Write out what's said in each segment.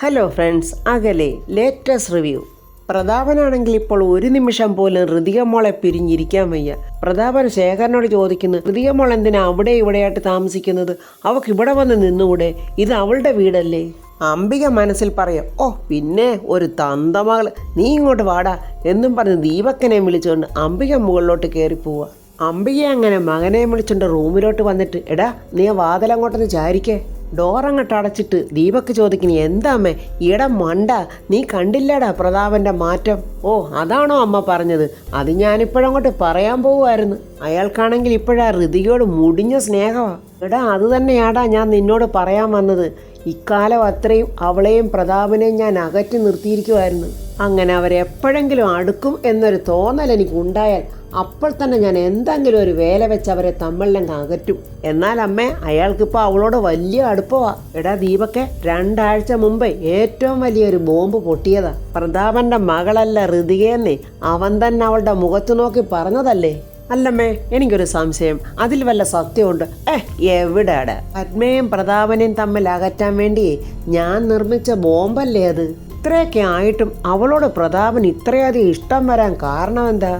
Hello friends, അകലെ latest review. പ്രതാപനാണെങ്കിൽ ഇപ്പോൾ ഒരു നിമിഷം പോലും ഋതിക മോളെ പിരിഞ്ഞിരിക്കാൻ വയ്യ. പ്രതാപൻ ശേഖരനോട് ചോദിക്കുന്നു, ഋതിക മോൾ എന്തിനാ അവിടെ ഇവിടെയായിട്ട് താമസിക്കുന്നത്? അവൾക്ക് ഇവിടെ വന്ന് നിന്നുകൂടെ? ഇത് അവളുടെ വീടല്ലേ? അംബിക മനസ്സിൽ പറയാം, ഓ പിന്നെ ഒരു തന്തമകൾ, നീ ഇങ്ങോട്ട് വാടാ എന്നും പറഞ്ഞ് ദീപക്കനെ വിളിച്ചുകൊണ്ട് അംബിക മുകളിലോട്ട് കയറി പോവുക. അംബിക അങ്ങനെ മകനെ വിളിച്ചുകൊണ്ട് റൂമിലോട്ട് വന്നിട്ട്, എടാ നീ വാതിലങ്ങോട്ടൊന്ന് ചാരിക്കേ. ഡോറങ്ങോട്ട് അടച്ചിട്ട് ദീപക്ക് ചോദിക്കുന്നു, എന്താ അമ്മേ ഇടം മണ്ട, നീ കണ്ടില്ലടാ പ്രതാപൻ്റെ മാറ്റം? ഓ അതാണോ അമ്മ പറഞ്ഞത്? അത് ഞാനിപ്പോഴങ്ങോട്ട് പറയാൻ പോവുമായിരുന്നു. അയാൾക്കാണെങ്കിൽ ഇപ്പോഴാ ഋതികയോട് മുടിഞ്ഞ സ്നേഹമാണ്. എടാ അത് തന്നെയാടാ ഞാൻ നിന്നോട് പറയാൻ വന്നത്. ഇക്കാലം അത്രയും അവളെയും പ്രതാപനെയും ഞാൻ അകറ്റി നിർത്തിയിരിക്കുമായിരുന്നു. അങ്ങനെ അവരെപ്പോഴെങ്കിലും അടുക്കും എന്നൊരു തോന്നൽ എനിക്കുണ്ടായാൽ അപ്പോൾ തന്നെ ഞാൻ എന്തെങ്കിലും ഒരു വേല വെച്ച് അവരെ തമ്മിലങ്ങ് അകറ്റും. എന്നാൽ അമ്മേ, അയാൾക്കിപ്പോൾ അവളോട് വലിയ അടുപ്പമാ. എടാ ദീപക്കെ, 2 ആഴ്ച മുമ്പ് ഏറ്റവും വലിയൊരു ബോംബ് പൊട്ടിയതാ. പ്രതാപന്റെ മകളല്ല ഋതികയെന്നേ അവൻ തന്നെ അവളുടെ മുഖത്ത് നോക്കി പറഞ്ഞതല്ലേ? അല്ലമ്മേ, എനിക്കൊരു സംശയം, അതിൽ വല്ല സത്യമുണ്ട്? എവിടെയാടാ? പത്മയും പ്രതാപനെയും തമ്മിൽ അകറ്റാൻ വേണ്ടി ഞാൻ നിർമ്മിച്ച ബോംബല്ലേ അത്? ഇത്രയൊക്കെ ആയിട്ടും അവളോട് പ്രതാപൻ ഇത്രയധികം ഇഷ്ടം വരാൻ കാരണം എന്താ?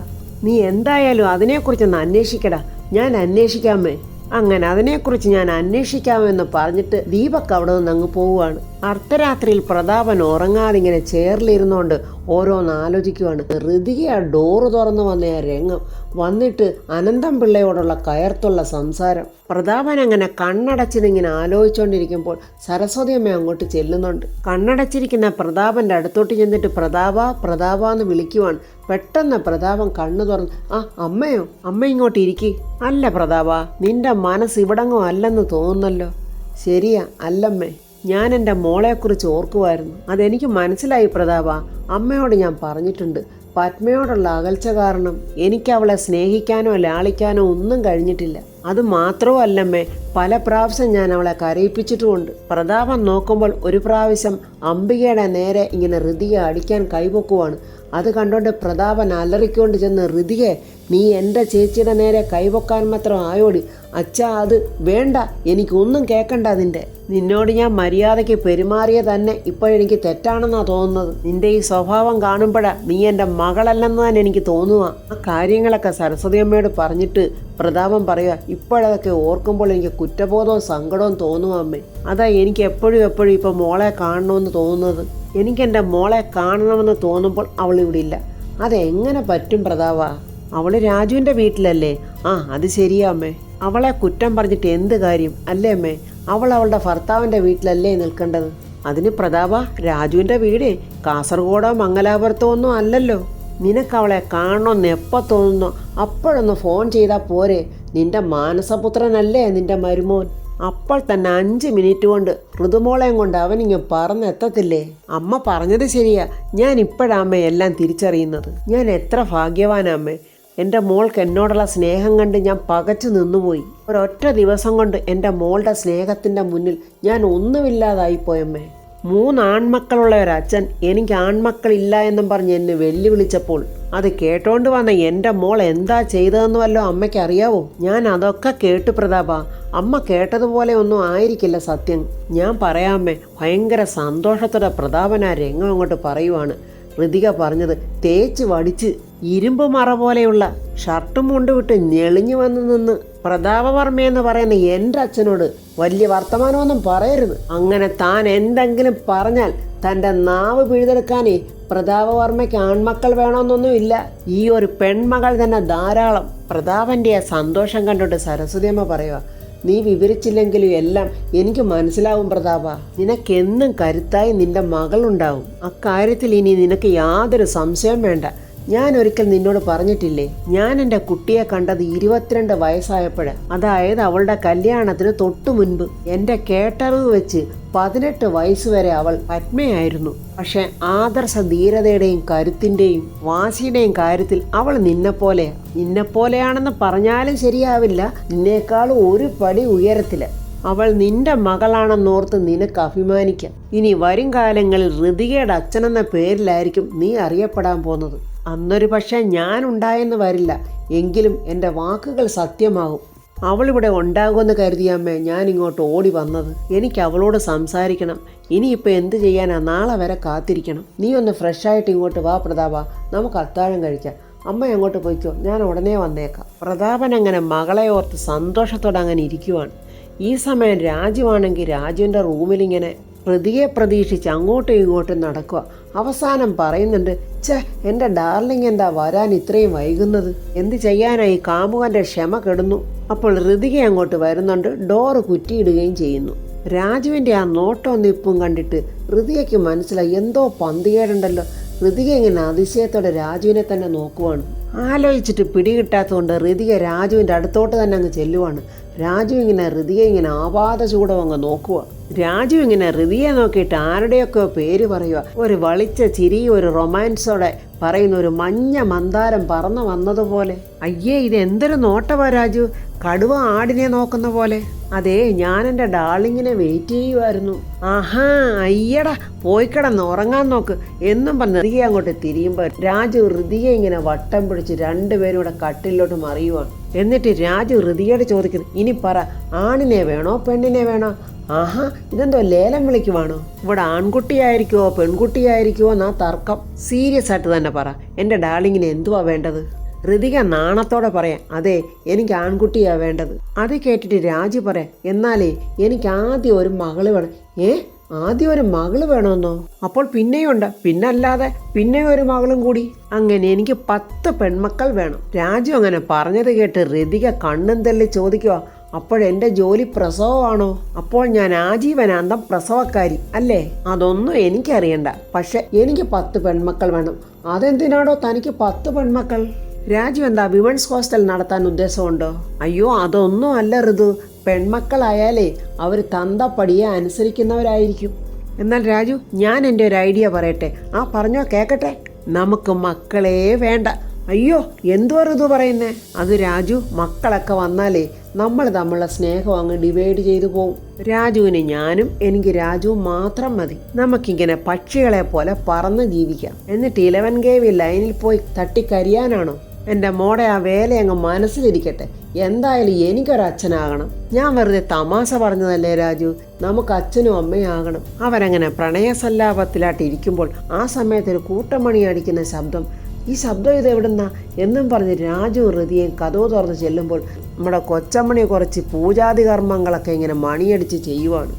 നീ എന്തായാലും അതിനെക്കുറിച്ചൊന്ന് അന്വേഷിക്കടാ. ഞാൻ അന്വേഷിക്കാമേ. അങ്ങനെ അതിനെക്കുറിച്ച് ഞാൻ അന്വേഷിക്കാമെന്ന് പറഞ്ഞിട്ട് ദീപക് അവിടെ നിന്ന് അങ്ങ് പോവുകയാണ്. അർദ്ധരാത്രിയിൽ പ്രതാപൻ ഉറങ്ങാതെ ഇങ്ങനെ ചേറിലിരുന്നുകൊണ്ട് ഓരോന്ന് ആലോചിക്കുവാണ്. ഋതിക ആ ഡോറ് തുറന്നു വന്ന ആ രംഗം, വന്നിട്ട് അനന്തം പിള്ളയോടുള്ള കയർത്തുള്ള സംസാരം. പ്രതാപൻ അങ്ങനെ കണ്ണടച്ചിങ്ങനെ ആലോചിച്ചുകൊണ്ടിരിക്കുമ്പോൾ സരസ്വതി അമ്മ അങ്ങോട്ട് ചെല്ലുന്നുണ്ട്. കണ്ണടച്ചിരിക്കുന്ന പ്രതാപൻ്റെ അടുത്തോട്ട് ചെന്നിട്ട് പ്രതാപ എന്ന് വിളിക്കുവാണ്. പെട്ടെന്ന് പ്രതാപൻ കണ്ണു തുറന്ന്, ആ അമ്മയോ? അമ്മ ഇങ്ങോട്ട് ഇരിക്കി. അല്ല പ്രതാപ, നിന്റെ മനസ്സ് ഇവിടങ്ങും അല്ലെന്ന് തോന്നുന്നല്ലോ. ശരിയാ, അല്ലമ്മേ, ഞാൻ എൻ്റെ മോളെക്കുറിച്ച് ഓർക്കുമായിരുന്നു. അതെനിക്ക് മനസ്സിലായി പ്രതാപ. അമ്മയോട് ഞാൻ പറഞ്ഞിട്ടുണ്ട്, പത്മയോടുള്ള അകൽച്ച കാരണം എനിക്ക് അവളെ സ്നേഹിക്കാനോ ലാളിക്കാനോ ഒന്നും കഴിഞ്ഞിട്ടില്ല. അത് മാത്രവും അല്ലമ്മേ, പല പ്രാവശ്യം ഞാൻ അവളെ കരയിപ്പിച്ചിട്ടുമുണ്ട്. പ്രതാപൻ നോക്കുമ്പോൾ ഒരു പ്രാവശ്യം അംബികയുടെ നേരെ ഇങ്ങനെ ഋതിക അടിക്കാൻ കൈപൊക്കുവാണ്. അത് കണ്ടോണ്ട് പ്രതാപൻ അലറിക്കൊണ്ട് ചെന്ന്, ഋതികെ, നീ എൻ്റെ ചേച്ചിയുടെ നേരെ കൈപൊക്കാൻ മാത്രം ആയോടി? അച്ഛാ അത് വേണ്ട, എനിക്കൊന്നും കേൾക്കണ്ട. നിന്നോട് ഞാൻ മര്യാദയ്ക്ക് പെരുമാറിയ തന്നെ ഇപ്പോഴെനിക്ക് തെറ്റാണെന്നാണ് തോന്നുന്നത്. നിന്റെ ഈ സ്വഭാവം കാണുമ്പോഴാ നീ എൻ്റെ മകളല്ലെന്ന് തന്നെ എനിക്ക് തോന്നുക. ആ കാര്യങ്ങളൊക്കെ സരസ്വതി അമ്മയോട് പറഞ്ഞിട്ട് പ്രതാപൻ പറയുക, ഇപ്പോഴതൊക്കെ ഓർക്കുമ്പോൾ എനിക്ക് കുറ്റബോധവും സങ്കടവും തോന്നുക അമ്മേ. അതാ എനിക്ക് എപ്പോഴും ഇപ്പം മോളെ കാണണമെന്ന് തോന്നുന്നത്. എനിക്കെൻ്റെ മോളെ കാണണമെന്ന് തോന്നുമ്പോൾ അവളിവിടെ ഇല്ല. അതെങ്ങനെ പറ്റും പ്രതാപ? അവൾ രാജുവിൻ്റെ വീട്ടിലല്ലേ? ആ അത് ശരിയാ അമ്മേ. അവളെ കുറ്റം പറഞ്ഞിട്ട് എന്ത് കാര്യം അല്ലേ അമ്മേ? അവൾ അവളുടെ ഭർത്താവിൻ്റെ വീട്ടിലല്ലേ നിൽക്കേണ്ടത്? അതിന് പ്രതാപ, രാജുവിൻ്റെ വീട് കാസർഗോഡോ മംഗലാപുരത്തോ ഒന്നും അല്ലല്ലോ. നിനക്ക് അവളെ കാണണമെന്ന് എപ്പോൾ തോന്നുന്നോ അപ്പോഴൊന്ന് ഫോൺ ചെയ്താൽ പോരെ? നിന്റെ മാനസപുത്രനല്ലേ നിന്റെ മരുമോൻ? അപ്പോൾ തന്നെ 5 മിനിറ്റ് കൊണ്ട് ഋതുമോളെയും കൊണ്ട് അവനിങ്ങ് പറന്നെത്തത്തില്ലേ? അമ്മ പറഞ്ഞത് ശരിയാ. ഞാൻ ഇപ്പോഴാമ്മേ എല്ലാം തിരിച്ചറിയുന്നത്. ഞാൻ എത്ര ഭാഗ്യവാനാമ്മേ. എൻ്റെ മോൾക്ക് എന്നോടുള്ള സ്നേഹം കണ്ട് ഞാൻ പകച്ചു നിന്നുപോയി. ഒരൊറ്റ ദിവസം കൊണ്ട് എൻ്റെ മോളുടെ സ്നേഹത്തിൻ്റെ മുന്നിൽ ഞാൻ ഒന്നുമില്ലാതായിപ്പോയമ്മേ. 3 ആൺമക്കളുള്ള ഒരച്ഛൻ എനിക്ക് ആൺമക്കളില്ല എന്നും പറഞ്ഞ് എന്നെ വെല്ലുവിളിച്ചപ്പോൾ അത് കേട്ടോണ്ട് വന്ന എൻ്റെ മോൾ എന്താ ചെയ്തതെന്ന് വല്ലോ അമ്മയ്ക്ക് അറിയാവോ? ഞാൻ അതൊക്കെ കേട്ടു പ്രതാപ. അമ്മ കേട്ടതുപോലെ ഒന്നും ആയിരിക്കില്ല സത്യം. ഞാൻ പറയാമേ, ഭയങ്കര സന്തോഷത്തോടെ പ്രതാപൻ ആ രംഗം അങ്ങോട്ട് പറയുവാണ്. ഋതിക പറഞ്ഞത് തേച്ച് വടിച്ച് ഇരുമ്പ് മറ പോലെയുള്ള ഷർട്ടും കൊണ്ടുവിട്ട് ഞെളിഞ്ഞു വന്ന് നിന്ന് പ്രതാപവർമ്മയെന്ന് പറയുന്ന എൻ്റെ അച്ഛനോട് വലിയ വർത്തമാനമൊന്നും പറയരുത്. അങ്ങനെ താൻ എന്തെങ്കിലും പറഞ്ഞാൽ തൻ്റെ നാവ് പിഴുതെടുക്കാനേ പ്രതാപവർമ്മയ്ക്ക് ആൺമക്കൾ വേണമെന്നൊന്നും ഇല്ല. ഈ ഒരു പെൺമകൾ തന്നെ ധാരാളം. പ്രതാപൻ്റെ ആ സന്തോഷം കണ്ടിട്ട് സരസ്വതിയമ്മ പറയുക, നീ വിവരിച്ചില്ലെങ്കിലും എല്ലാം എനിക്ക് മനസ്സിലാവും പ്രതാപ. നിനക്കെന്നും കരുത്തായി നിന്റെ മകളുണ്ടാവും. അക്കാര്യത്തിൽ ഇനി നിനക്ക് യാതൊരു സംശയം വേണ്ട. ഞാൻ ഒരിക്കൽ നിന്നോട് പറഞ്ഞിട്ടില്ലേ, ഞാൻ എൻ്റെ കുട്ടിയെ കണ്ടത് 22 വയസ്സായപ്പോഴാണ്. അതായത് അവളുടെ കല്യാണത്തിന് തൊട്ടു മുൻപ്. എൻ്റെ കേട്ടറിവ് വെച്ച് 18 വയസ്സ് വരെ അവൾ പത്മയായിരുന്നു. പക്ഷെ ആദർശ ധീരതയുടെയും കരുത്തിൻ്റെയും വാശിയുടെയും കാര്യത്തിൽ അവൾ നിന്നെപ്പോലെയാണെന്ന് പറഞ്ഞാലും ശരിയാവില്ല. നിന്നേക്കാൾ ഒരു പടി ഉയരത്തില്. അവൾ നിന്റെ മകളാണെന്നോർത്ത് നിനക്ക് അഭിമാനിക്കാം. ഇനി വരും കാലങ്ങളിൽ ഋതികയുടെ അച്ഛനെന്ന പേരിലായിരിക്കും നീ അറിയപ്പെടാൻ പോകുന്നത്. അന്നൊരു പക്ഷേ ഞാൻ ഉണ്ടായെന്ന് വരില്ല, എങ്കിലും എൻ്റെ വാക്കുകൾ സത്യമാകും. അവളിവിടെ ഉണ്ടാകുമെന്ന് കരുതിയമ്മേ ഞാൻ ഇങ്ങോട്ട് ഓടി വന്നത്. എനിക്ക് അവളോട് സംസാരിക്കണം. ഇനിയിപ്പോൾ എന്ത് ചെയ്യാനാ? നാളെ വരെ കാത്തിരിക്കണം. നീ ഒന്ന് ഫ്രഷായിട്ട് ഇങ്ങോട്ട് വാ പ്രതാപ, നമുക്ക് അത്താഴം കഴിക്കാം. അമ്മ അങ്ങോട്ട് പോയിക്കോ, ഞാൻ ഉടനെ വന്നേക്കാം. പ്രതാപൻ അങ്ങനെ മകളെ ഓർത്ത് സന്തോഷത്തോടെ അങ്ങനെ ഇരിക്കുവാണ്. ഈ സമയം രാജുവാണെങ്കിൽ രാജുവിൻ്റെ റൂമിലിങ്ങനെ പ്രതിയെ പ്രതീക്ഷിച്ച് അങ്ങോട്ടും ഇങ്ങോട്ടും നടക്കുക. അവസാനം പറയുന്നുണ്ട്, എൻ്റെ ഡാർലിംഗ് എന്താ വരാൻ ഇത്രയും വൈകുന്നത്? എന്ത് ചെയ്യാനായി? കാമുകൻ്റെ ക്ഷമ കെടുന്നു. അപ്പോൾ ഋതിക അങ്ങോട്ട് വരുന്നുണ്ട്, ഡോറ് കുറ്റിയിടുകയും ചെയ്യുന്നു. രാജുവിൻ്റെ ആ നോട്ടവും നിപ്പും കണ്ടിട്ട് ഋതികയ്ക്ക് മനസ്സിലായി എന്തോ പന്തികേടുണ്ടല്ലോ. ഋതിക ഇങ്ങനെ അതിശയത്തോടെ രാജുവിനെ തന്നെ നോക്കുവാണ്. ആലോചിച്ചിട്ട് പിടികിട്ടാത്തതുകൊണ്ട് ഋതിക രാജുവിൻ്റെ അടുത്തോട്ട് തന്നെ അങ്ങ് ചെല്ലുവാണ്. രാജു ഇങ്ങനെ ഋതിയെ ഇങ്ങനെ ആപാത ചൂടം അങ്ങ് നോക്കുക. രാജു ഇങ്ങനെ ഋതിയെ നോക്കിയിട്ട് ആരുടെയൊക്കെ പേര് പറയുക. ഒരു വളിച്ച ചിരി, ഒരു റൊമാൻസോടെ പറയുന്ന ഒരു മഞ്ഞ മന്ദാരം പറന്നു വന്നതുപോലെ. അയ്യേ, ഇത് എന്തൊരു നോട്ടവാ രാജു, കടുവ ആടിനെ നോക്കുന്ന പോലെ. അതെ, ഞാൻ എൻ്റെ ഡാർലിങ്ങിനെ വെയിറ്റ് ചെയ്യുമായിരുന്നു. ആഹാ, അയ്യടാ, പോയി കിടന്ന് ഉറങ്ങാൻ നോക്ക് എന്നും പറഞ്ഞ് ഋതിക അങ്ങോട്ട് തിരിയുമ്പോൾ രാജു ഋതിയെ ഇങ്ങനെ വട്ടം പിടിച്ച് രണ്ടുപേരും കൂടെ കട്ടിലോട്ട് മറിയുവാണ്. എന്നിട്ട് രാജു ഋതിയോട് ചോദിക്കുന്നു, ഇനി പറ, ആണിനെ വേണോ പെണ്ണിനെ വേണോ? ആഹാ, ഇതെന്തോ ലേലം വിളിക്കുവാണോ? ഇവിടെ ആൺകുട്ടിയായിരിക്കുമോ പെൺകുട്ടിയായിരിക്കുമോ എന്നാ തർക്കം. സീരിയസ് ആയിട്ട് തന്നെ പറ, എൻ്റെ ഡാർലിങ്ങിന് എന്തുവാ വേണ്ടത്? ഋതിക നാണത്തോടെ പറയാം, അതെ, എനിക്ക് ആൺകുട്ടിയാ വേണ്ടത്. അത് കേട്ടിട്ട് രാജു പറയാം, എന്നാലേ എനിക്ക് ആദ്യം ഒരു മകള് വേണം. ആദ്യം ഒരു മകള് വേണമെന്നോ? അപ്പോൾ പിന്നെയുണ്ട്, പിന്നല്ലാതെ പിന്നെ ഒരു മകളും കൂടി. അങ്ങനെ എനിക്ക് 10 പെൺമക്കൾ വേണം. രാജു അങ്ങനെ പറഞ്ഞത് കേട്ട് ഋതിക കണ്ണും തള്ളി ചോദിക്കുക, അപ്പോഴെൻ്റെ ജോലി പ്രസവമാണോ? അപ്പോൾ ഞാൻ ആജീവനാന്തം പ്രസവക്കാരി അല്ലേ? അതൊന്നും എനിക്കറിയണ്ട, പക്ഷെ എനിക്ക് 10 പെൺമക്കൾ വേണം. അതെന്തിനാടോ തനിക്ക് 10 പെൺമക്കൾ? രാജു എന്താ വിമൻസ് ഹോസ്റ്റൽ നടത്താൻ ഉദ്ദേശമുണ്ടോ? അയ്യോ, അതൊന്നും അല്ല ഋതു. പെൺമക്കളായാലേ അവർ തന്തപ്പടിയെ അനുസരിക്കുന്നവരായിരിക്കും. എന്നാൽ രാജു, ഞാൻ എൻ്റെ ഒരു ഐഡിയ പറയട്ടെ. പറഞ്ഞോ, കേക്കട്ടെ. നമുക്ക് മക്കളേ വേണ്ട. അയ്യോ, എന്തുവാ ഋതു പറയുന്നേ? അത് രാജു, മക്കളൊക്കെ വന്നാലേ നമ്മൾ തമ്മിലുള്ള സ്നേഹം അങ്ങ് ഡിവൈഡ് ചെയ്തു പോവും. രാജുവിന് ഞാനും എനിക്ക് രാജുവും മാത്രം മതി. നമുക്കിങ്ങനെ പക്ഷികളെ പോലെ പറന്ന് ജീവിക്കാം. എന്നിട്ട് 11 kV ലൈനിൽ പോയി തട്ടിക്കരിയാനാണോ? എൻ്റെ മോടെ ആ വേല അങ്ങ് മനസ്സിലിരിക്കട്ടെ. എന്തായാലും എനിക്കൊരച്ഛനാകണം. ഞാൻ വെറുതെ തമാശ പറഞ്ഞതല്ലേ രാജു, നമുക്ക് അച്ഛനും അമ്മയും ആകണം. അവരങ്ങനെ പ്രണയസല്ലാപത്തിലായിട്ട് ഇരിക്കുമ്പോൾ ആ സമയത്തൊരു കൂട്ടമണി അടിക്കുന്ന ശബ്ദം. ഈ ശബ്ദം ഇത് എവിടുന്നാ എന്നും പറഞ്ഞ് രാജു ഋതിയും കതവ് തുറന്ന് ചെല്ലുമ്പോൾ നമ്മുടെ കൊച്ചമ്മണി കുറച്ച് പൂജാതി കർമ്മങ്ങളൊക്കെ ഇങ്ങനെ മണിയടിച്ച് ചെയ്യുവാണ്.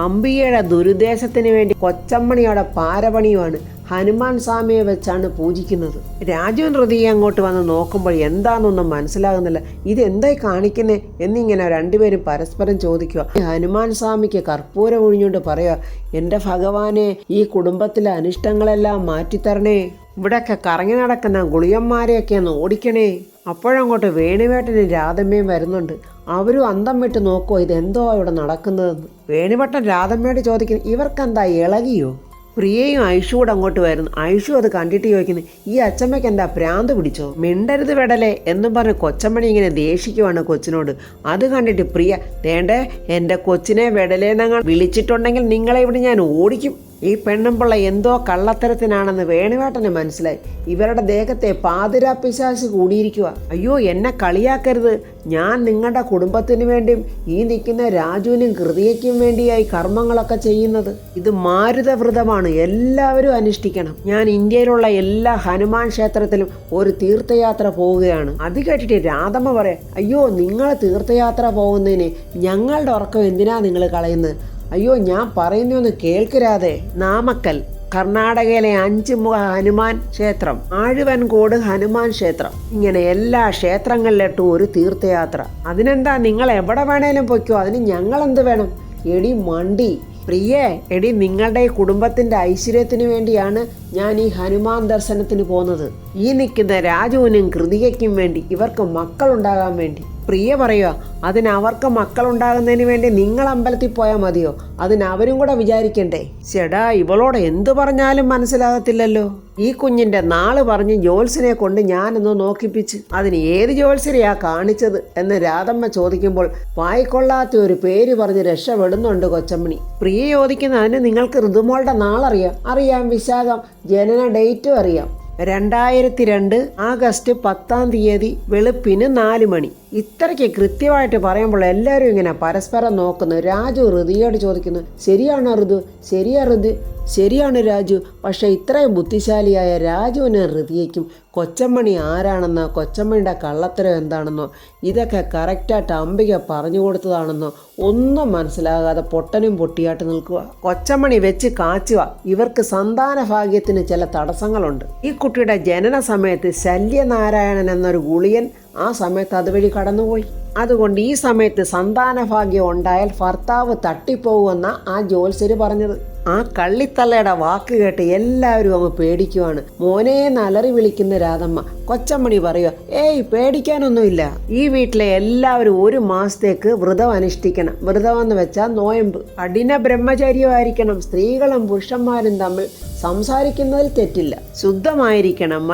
അംബികയുടെ ദുരുദ്ദേശത്തിന് വേണ്ടി കൊച്ചമ്മണിയുടെ പാരപണിയുമാണ്. ഹനുമാൻ സ്വാമിയെ വെച്ചാണ് പൂജിക്കുന്നത്. രാജുവിൻ ഋതിയെ അങ്ങോട്ട് വന്ന് നോക്കുമ്പോൾ എന്താണെന്നൊന്നും മനസ്സിലാകുന്നില്ല. ഇതെന്തായി കാണിക്കുന്നേ എന്നിങ്ങനെ രണ്ടുപേരും പരസ്പരം ചോദിക്കുക. ഹനുമാൻ സ്വാമിക്ക് കർപ്പൂരം ഒഴിഞ്ഞുകൊണ്ട് പറയുക, എൻ്റെ ഭഗവാനെ, ഈ കുടുംബത്തിലെ അനിഷ്ടങ്ങളെല്ലാം മാറ്റിത്തരണേ. ഇവിടെയൊക്കെ കറങ്ങി നടക്കുന്ന ഗുളിയന്മാരെയൊക്കെ ഒന്ന് ഓടിക്കണേ. അപ്പോഴങ്ങോട്ട് വേണുവേട്ടനും രാധമ്മയും വരുന്നുണ്ട്. അവരും അന്തം വിട്ട് നോക്കുമോ ഇതെന്തോ ഇവിടെ നടക്കുന്നതെന്ന്. വേണുവേട്ടൻ രാധമ്മയോട് ചോദിക്കുന്നു, ഇവർക്കെന്താ ഇളകിയോ? പ്രിയയും ഐഷുകൂടെ അങ്ങോട്ട് വരുന്നു. ഐഷു അത് കണ്ടിട്ട് ചോദിക്കുന്നു, ഈ അച്ചമ്മയ്ക്ക് എന്താ ഭ്രാന്ത് പിടിച്ചോ? മിണ്ടരുത് വെടലേ എന്നും പറഞ്ഞ് കൊച്ചമ്മണി ഇങ്ങനെ ദേഷിക്കുവാണ് കൊച്ചിനോട്. അത് കണ്ടിട്ട് പ്രിയ, വേണ്ടേ, എൻ്റെ കൊച്ചിനെ വെടലേന്നങ്ങൾ വിളിച്ചിട്ടുണ്ടെങ്കിൽ നിങ്ങളെ ഇവിടെ ഞാൻ ഓടിക്കും. ഈ പെണ്ണുമ്പിള്ള എന്തോ കള്ളത്തരത്തിനാണെന്ന് വേണുവേട്ടന് മനസ്സിലായി. ഇവരുടെ ദേഹത്തെ പാതിരാ പിശാച് കൂടിയിരിക്കുക. അയ്യോ, എന്നെ കളിയാക്കരുത്. ഞാൻ നിങ്ങളുടെ കുടുംബത്തിന് വേണ്ടിയും ഈ നിൽക്കുന്ന രാജുവിനും ഹൃദയയ്ക്കും വേണ്ടിയായി കർമ്മങ്ങളൊക്കെ ചെയ്യുന്നത്. ഇത് മാരുതവ്രതമാണ്, എല്ലാവരും അനുഷ്ഠിക്കണം. ഞാൻ ഇന്ത്യയിലുള്ള എല്ലാ ഹനുമാൻ ക്ഷേത്രത്തിലും ഒരു തീർത്ഥയാത്ര പോവുകയാണ്. അത് കേട്ടിട്ട് രാധമ്മ പറയാം, അയ്യോ, നിങ്ങൾ തീർത്ഥയാത്ര പോകുന്നതിന് ഞങ്ങളുടെ ഉറക്കം എന്തിനാ നിങ്ങൾ കളയുന്നത്? അയ്യോ, ഞാൻ പറയുന്നൊന്ന് കേൾക്കരാതെ. നാമക്കൽ കർണാടകയിലെ 5 മുഖ ഹനുമാൻ ക്ഷേത്രം, ആഴുവൻകോട് ഹനുമാൻ ക്ഷേത്രം, ഇങ്ങനെ എല്ലാ ക്ഷേത്രങ്ങളിലിട്ടും ഒരു തീർത്ഥയാത്ര. അതിനെന്താ, നിങ്ങൾ എവിടെ വേണേലും പൊയ്ക്കോ, അതിന് ഞങ്ങളെന്ത് വേണം? എടി മണ്ടി പ്രിയേ, എടി നിങ്ങളുടെ കുടുംബത്തിൻ്റെ ഐശ്വര്യത്തിന് വേണ്ടിയാണ് ഞാൻ ഈ ഹനുമാൻ ദർശനത്തിന് പോകുന്നത്. ഈ നിൽക്കുന്ന രാജുവിനും കൃതികയ്ക്കും വേണ്ടി, ഇവർക്ക് മക്കളുണ്ടാകാൻ വേണ്ടി. പ്രിയ പറയുക, അതിനവർക്ക് മക്കളുണ്ടാകുന്നതിന് വേണ്ടി നിങ്ങൾ അമ്പലത്തിൽ പോയാൽ മതിയോ? അതിനവരും കൂടെ വിചാരിക്കണ്ടേ? ചേടാ, ഇവളോട് എന്തു പറഞ്ഞാലും മനസ്സിലാകത്തില്ലല്ലോ. ഈ കുഞ്ഞിൻ്റെ നാള് പറഞ്ഞ് ജോത്സ്യനെ കൊണ്ട് ഞാനൊന്ന് നോക്കിപ്പിച്ച്. അതിന് ഏത് ജോത്സ്യരെയാ കാണിച്ചത് എന്ന് രാധമ്മ ചോദിക്കുമ്പോൾ വായിക്കൊള്ളാത്ത ഒരു പേര് പറഞ്ഞ് രക്ഷപ്പെടുന്നുണ്ട് കൊച്ചമ്മണി. പ്രിയ ചോദിക്കുന്ന, അതിന് നിങ്ങൾക്ക് ഋതുമോളുടെ നാളറിയാം? അറിയാം, വിശാഖം, ജനന ഡേറ്റും അറിയാം. 2002 ആഗസ്റ്റ് 10 വെളുപ്പിന് 4 മണി. ഇത്രയ്ക്ക് കൃത്യമായിട്ട് പറയുമ്പോൾ എല്ലാവരും ഇങ്ങനെ പരസ്പരം നോക്കുന്നു. രാജു ഋതിയോട് ചോദിക്കുന്നു, ശരിയാണോ ഋതു? ശരിയാ ഋതു, ശരിയാണ് രാജു. പക്ഷേ ഇത്രയും ബുദ്ധിശാലിയായ രാജുവിന് ഋതിയയ്ക്കും കൊച്ചമ്മണി ആരാണെന്നോ കൊച്ചമ്മണിയുടെ കള്ളത്തരം എന്താണെന്നോ ഇതൊക്കെ കറക്റ്റായിട്ട് അംബിക പറഞ്ഞു കൊടുത്തതാണെന്നോ ഒന്നും മനസ്സിലാകാതെ പൊട്ടനും പൊട്ടിയായിട്ട് നിൽക്കുക. കൊച്ചമ്മണി വെച്ച് കാച്ചുക. ഇവർക്ക് സന്താന ഭാഗ്യത്തിന് ചില തടസ്സങ്ങളുണ്ട്. ഈ കുട്ടിയുടെ ജനന സമയത്ത് ശല്യനാരായണൻ എന്നൊരു ഗുളിയൻ ആ സമയത്ത് അതുവഴി കടന്നുപോയി. അതുകൊണ്ട് ഈ സമയത്ത് സന്താന ഭാഗ്യം ഉണ്ടായാൽ ഭർത്താവ് തട്ടിപ്പോകുമെന്ന ആ ജ്യോത്സ്യര് പറഞ്ഞത്. ആ കള്ളിത്തള്ളയുടെ വാക്ക് കേട്ട് എല്ലാവരും അങ്ങ് പേടിക്കുവാണ്. മോനെ നലറി വിളിക്കുന്ന രാധമ്മ. കൊച്ചമ്മണി പറയുക, ഏയ് പേടിക്കാനൊന്നുമില്ല. ഈ വീട്ടിലെ എല്ലാവരും 1 മാസത്തേക്ക് വ്രതം അനുഷ്ഠിക്കണം. വ്രതമെന്ന് വെച്ചാൽ നോയമ്പ്. കഠിന ബ്രഹ്മചര്യമായിരിക്കണം. സ്ത്രീകളും പുരുഷന്മാരും തമ്മിൽ സംസാരിക്കുന്നതിൽ തെറ്റില്ല. ശുദ്ധമായിരിക്കണം.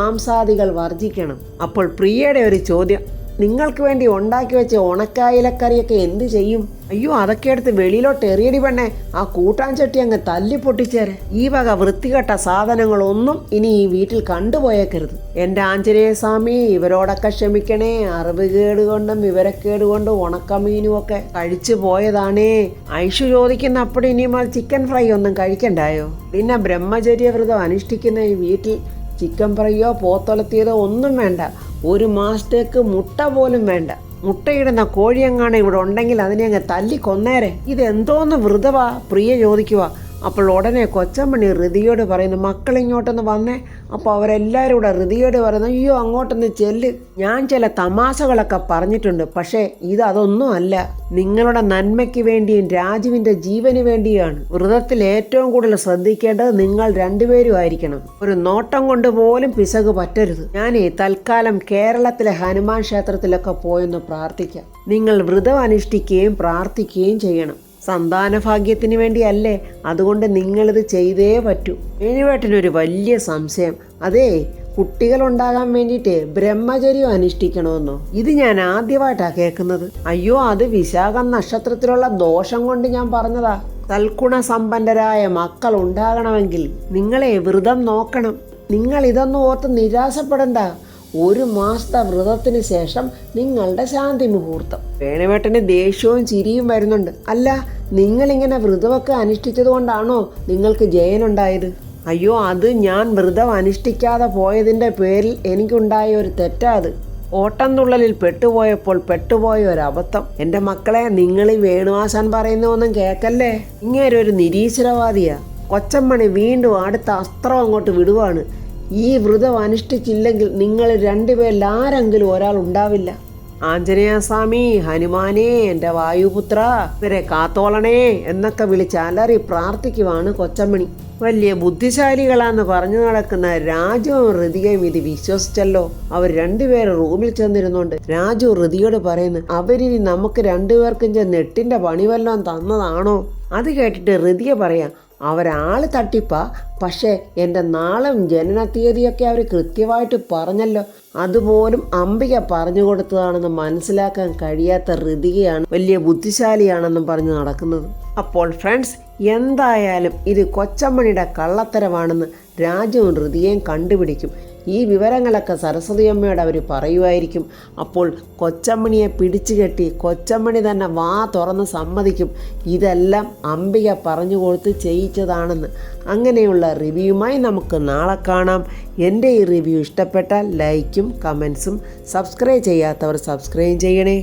മാംസാദികൾ വർജിക്കണം. അപ്പോൾ പ്രിയയുടെ ഒരു ചോദ്യം, നിങ്ങൾക്ക് വേണ്ടി ഉണ്ടാക്കി വെച്ച ഉണക്കായിലക്കറിയൊക്കെ എന്ത് ചെയ്യും? അയ്യോ, അതൊക്കെ എടുത്ത് വെളിയിലോട്ട് എറിയടി പെണ്ണെ. ആ കൂട്ടാൻ ചട്ടി അങ്ങ് തല്ലി പൊട്ടിച്ചേരെ. ഈ വക വൃത്തികെട്ട സാധനങ്ങളൊന്നും ഇനി ഈ വീട്ടിൽ കണ്ടുപോയേക്കരുത്. എൻ്റെ ആഞ്ജനേയ സ്വാമി, ഇവരോടൊക്കെ ക്ഷമിക്കണേ. അറിവുകേട് കൊണ്ടും വിവരക്കേട് കൊണ്ടും ഉണക്കമീനും ഒക്കെ കഴിച്ചു പോയതാണേ. ഐഷു ചോദിക്കുന്ന അപ്പോൾ ഇനിയുമാൽ ചിക്കൻ ഫ്രൈ ഒന്നും കഴിക്കണ്ടായോ? പിന്നെ ബ്രഹ്മചര്യ വ്രതം അനുഷ്ഠിക്കുന്ന ഈ വീട്ടിൽ ചിക്കൻ ഫ്രൈയോ പോത്തൊലത്തിയതോ ഒന്നും വേണ്ട. 1 മാസത്തേക്ക് മുട്ട പോലും വേണ്ട. മുട്ടയിടുന്ന കോഴിയെങ്ങാണ് ഇവിടെ ഉണ്ടെങ്കിൽ അതിനെ അങ്ങ് തല്ലി കൊന്നേരെ. ഇതെന്തോന്ന് വ്രതവാ? പ്രിയ ചോദിക്കുക. അപ്പോൾ ഉടനെ കൊച്ചമ്മണി ഋതിയോട് പറയുന്നു, മക്കളിങ്ങോട്ടൊന്ന് വന്നേ. അപ്പോൾ അവരെല്ലാവരും കൂടെ ഋതിയോട് പറയുന്നു, അയ്യോ അങ്ങോട്ടൊന്ന് ചെല്ല്. ഞാൻ ചില തമാശകളൊക്കെ പറഞ്ഞിട്ടുണ്ട്, പക്ഷേ അതൊന്നും അല്ല. നിങ്ങളുടെ നന്മയ്ക്ക് വേണ്ടിയും രാജുവിൻ്റെ ജീവന് വേണ്ടിയാണ്. വ്രതത്തിൽ ഏറ്റവും കൂടുതൽ ശ്രദ്ധിക്കേണ്ടത് നിങ്ങൾ രണ്ടുപേരും ആയിരിക്കണം. ഒരു നോട്ടം കൊണ്ട് പോലും പിശക് പറ്റരുത്. ഞാനേ തൽക്കാലം കേരളത്തിലെ ഹനുമാൻ ക്ഷേത്രത്തിലൊക്കെ പോയെന്ന് പ്രാർത്ഥിക്കാം. നിങ്ങൾ വ്രതം അനുഷ്ഠിക്കുകയും പ്രാർത്ഥിക്കുകയും ചെയ്യണം. സന്താനഭാഗ്യത്തിന് വേണ്ടിയല്ലേ? അതുകൊണ്ട് നിങ്ങളിത് ചെയ്തേ പറ്റൂ. വേണുവേട്ടനൊരു വലിയ സംശയം. അതേ, കുട്ടികളുണ്ടാകാൻ വേണ്ടിയിട്ട് ബ്രഹ്മചര്യം അനുഷ്ഠിക്കണമെന്നോ? ഇത് ഞാൻ ആദ്യമായിട്ടാണ് കേൾക്കുന്നത്. അയ്യോ, അത് വിശാഖം നക്ഷത്രത്തിലുള്ള ദോഷം കൊണ്ട് ഞാൻ പറഞ്ഞതാ. തൽഗുണസമ്പന്നരായ മക്കൾ ഉണ്ടാകണമെങ്കിൽ നിങ്ങളെ വ്രതം നോക്കണം. നിങ്ങൾ ഇതൊന്നും ഓർത്ത് നിരാശപ്പെടണ്ട. 1 മാസത്തെ വ്രതത്തിന് ശേഷം നിങ്ങളുടെ ശാന്തി മുഹൂർത്തം. വേണുവേട്ടന് ദേഷ്യവും ചിരിയും വരുന്നുണ്ട്. അല്ല, നിങ്ങളിങ്ങനെ വ്രതമൊക്കെ അനുഷ്ഠിച്ചത് കൊണ്ടാണോ നിങ്ങൾക്ക് ജയനുണ്ടായത്? അയ്യോ, അത് ഞാൻ വ്രതം അനുഷ്ഠിക്കാതെ പോയതിൻ്റെ പേരിൽ എനിക്കുണ്ടായ ഒരു തെറ്റാ അത്. ഓട്ടംതുള്ളലിൽ പെട്ടുപോയ ഒരബദ്ധം. എൻ്റെ മക്കളെ, നിങ്ങൾ ഈ വേണുവാശാൻ പറയുന്നതൊന്നും കേൾക്കല്ലേ. ഇങ്ങേരൊരു നിരീശ്വരവാദിയാ. കൊച്ചമ്മണി വീണ്ടും അടുത്ത അസ്ത്രം അങ്ങോട്ട് വിടുവാണ്. ഈ വ്രതം അനുഷ്ഠിച്ചില്ലെങ്കിൽ നിങ്ങൾ 2 പേരിൽ ആരെങ്കിലും ഒരാൾ ഉണ്ടാവില്ല. ആഞ്ജനേയ സ്വാമി, ഹനുമാനേ, എൻ്റെ വായുപുത്ര, ഇവരെ കാത്തോളണേ എന്നൊക്കെ വിളിച്ച് അലറി പ്രാർത്ഥിക്കുവാണ് കൊച്ചമ്മണി. വലിയ ബുദ്ധിശാലികളാന്ന് പറഞ്ഞു നടക്കുന്ന രാജുവും ഋതികയും ഇത് വിശ്വസിച്ചല്ലോ. അവർ 2 പേര് റൂമിൽ ചെന്നിരുന്നുകൊണ്ട് രാജു ഋതിയോട് പറയുന്നു, അവരിനി നമുക്ക് 2 പേർക്കും ചെന്ന് 8ന്റെ പണി വല്ലതും തന്നതാണോ? അത് കേട്ടിട്ട് ഋതിക പറയാം, അവരാൾ തട്ടിപ്പാ, പക്ഷേ എൻ്റെ നാളും ജനന തീയതിയൊക്കെ അവർ കൃത്യമായിട്ട് പറഞ്ഞല്ലോ. അതുപോലും അംബിക പറഞ്ഞു കൊടുത്തതാണെന്ന് മനസ്സിലാക്കാൻ കഴിയാത്ത ഋതികയാണ് വലിയ ബുദ്ധിശാലിയാണെന്നും പറഞ്ഞ് നടക്കുന്നത്. അപ്പോൾ ഫ്രണ്ട്സ്, എന്തായാലും ഇത് കൊച്ചമ്മണിയുടെ കള്ളത്തരമാണെന്ന് രാജുവും ഋതികയും കണ്ടുപിടിക്കും. ഈ വിവരങ്ങളൊക്കെ സരസ്വതി അമ്മയോട് അവർ പറയുമായിരിക്കും. അപ്പോൾ കൊച്ചമ്മണിയെ പിടിച്ചു കെട്ടി കൊച്ചമ്മണി തന്നെ വാ തുറന്ന് സമ്മതിക്കും ഇതെല്ലാം അംബിക പറഞ്ഞു കൊടുത്ത് ചെയ്യിച്ചതാണെന്ന്. അങ്ങനെയുള്ള റിവ്യൂമായി നമുക്ക് നാളെ കാണാം. എൻ്റെ ഈ റിവ്യൂ ഇഷ്ടപ്പെട്ടാൽ ലൈക്കും കമൻസും, സബ്സ്ക്രൈബ് ചെയ്യാത്തവർ സബ്സ്ക്രൈബ് ചെയ്യണേ.